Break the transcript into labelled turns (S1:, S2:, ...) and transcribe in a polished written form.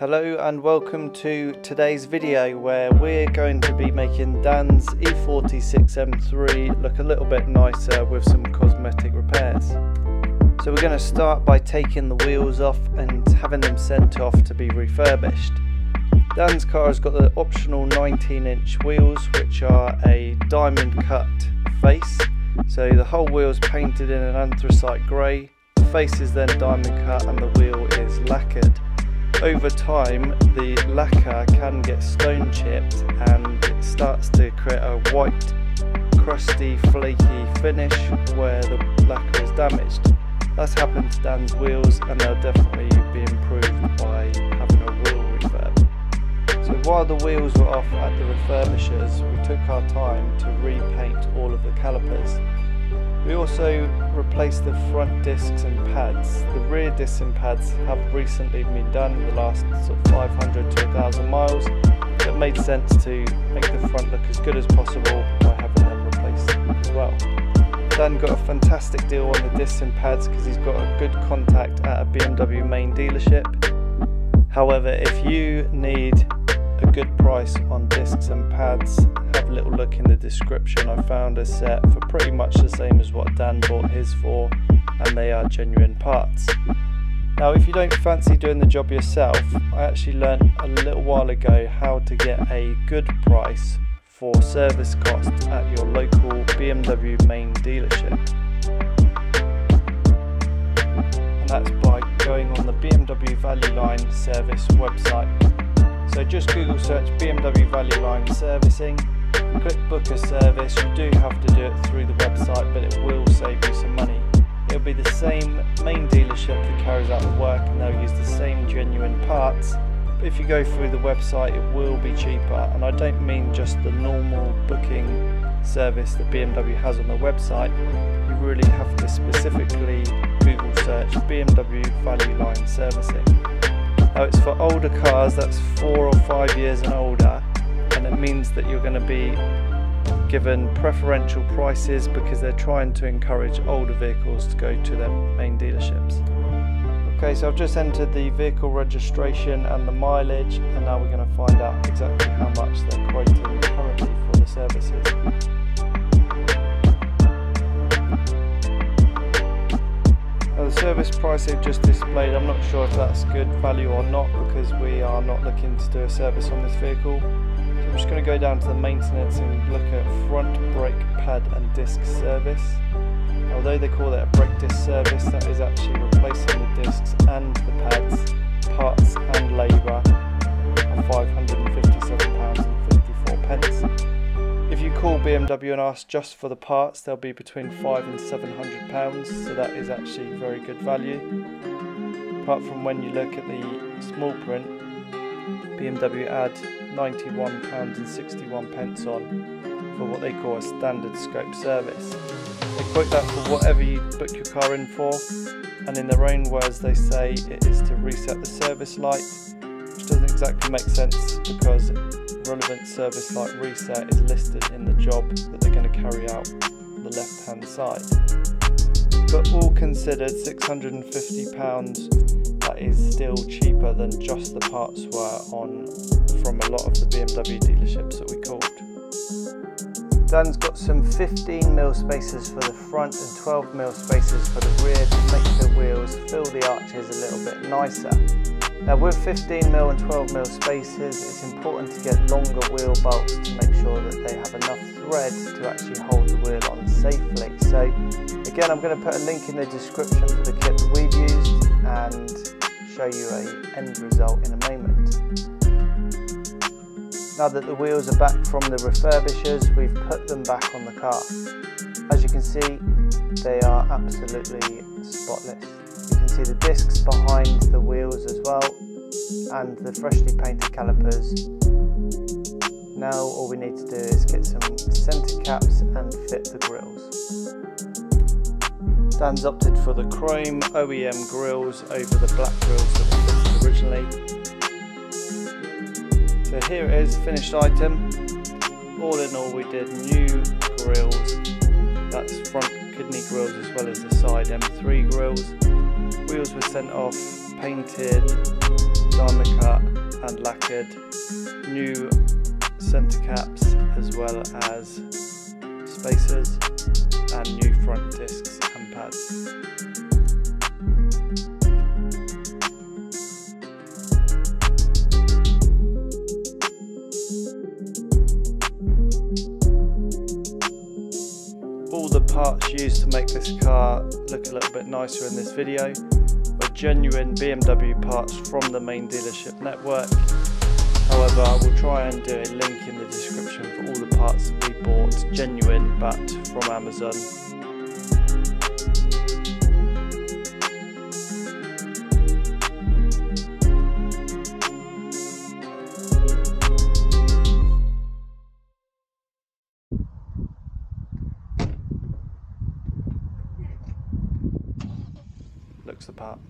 S1: Hello and welcome to today's video where we're going to be making Dan's E46 M3 look a little bit nicer with some cosmetic repairs. So we're going to start by taking the wheels off and having them sent off to be refurbished. Dan's car has got the optional 19-inch wheels, which are a diamond cut face. So the whole wheel is painted in an anthracite grey, the face is then diamond cut and the wheel is lacquered. Over time the lacquer can get stone chipped and it starts to create a white, crusty, flaky finish where the lacquer is damaged. That's happened to Dan's wheels and they'll definitely be improved by having a wheel refurb. So while the wheels were off at the refurbishers, we took our time to repaint all of the calipers. We also replaced the front discs and pads. The rear discs and pads have recently been done in the last sort of 500 to 1,000 miles. It made sense to make the front look as good as possible by having them replaced as well. Dan got a fantastic deal on the discs and pads because he's got a good contact at a BMW main dealership. However, if you need a good price on discs and pads, have a little look in the description. I found a set for pretty much the same as what Dan bought his for, and they are genuine parts. Now if you don't fancy doing the job yourself, I actually learned a little while ago how to get a good price for service costs at your local BMW main dealership. And that's by going on the BMW Value Line service website. So just Google search BMW Value Line servicing, click book a service. You do have to do it through the website, but it will save you some money. It'll be the same main dealership that carries out the work and they'll use the same genuine parts. But if you go through the website it will be cheaper, and I don't mean just the normal booking service that BMW has on the website. You really have to specifically Google search BMW Value Line servicing. Now it's for older cars, that's 4 or 5 years and older, and it means that you're going to be given preferential prices because they're trying to encourage older vehicles to go to their main dealerships. Okay, so I've just entered the vehicle registration and the mileage, and now we're going to find out exactly how much they're quoting currently for the services. The service price they've just displayed, I'm not sure if that's good value or not because we are not looking to do a service on this vehicle. So I'm just going to go down to the maintenance and look at front brake pad and disc service. Although they call it a brake disc service, that is actually replacing the discs and the pads, parts and labour of £557.54. If you call BMW and ask just for the parts, they'll be between £500 and £700, so that is actually very good value. Apart from when you look at the small print, BMW add £91.61 on for what they call a standard scope service. They quote that for whatever you book your car in for, and in their own words they say it is to reset the service light, which doesn't exactly make sense because relevant service light reset is listed in the job that they're going to carry out on the left hand side. But all considered, £650, that is still cheaper than just the parts were on from a lot of the BMW dealerships that we called. Dan's got some 15mm spacers for the front and 12mm spacers for the rear to make the wheels fill the arches a little bit nicer. Now with 15mm and 12mm spacers, it's important to get longer wheel bolts to make sure that they have enough thread to actually hold the wheel on safely. So again, I'm going to put a link in the description for the kit that we've used and show you an end result in a moment. Now that the wheels are back from the refurbishers, we've put them back on the car. As you can see, they are absolutely spotless. You can see the discs behind the wheels as well, and the freshly painted calipers. Now all we need to do is get some centre caps and fit the grills. Dan's opted for the chrome OEM grills over the black grills that were fitted originally. So here it is, finished item. All in all we did new grills, that's front kidney grills as well as the side M3 grills. Wheels were sent off painted, diamond cut and lacquered, new centre caps as well as spacers, and new front discs and pads. All the parts used to make this car look a little bit nicer in this video are genuine BMW parts from the main dealership network. However, I will try and do a link in the description for all the parts that we bought genuine but from Amazon. Looks the part.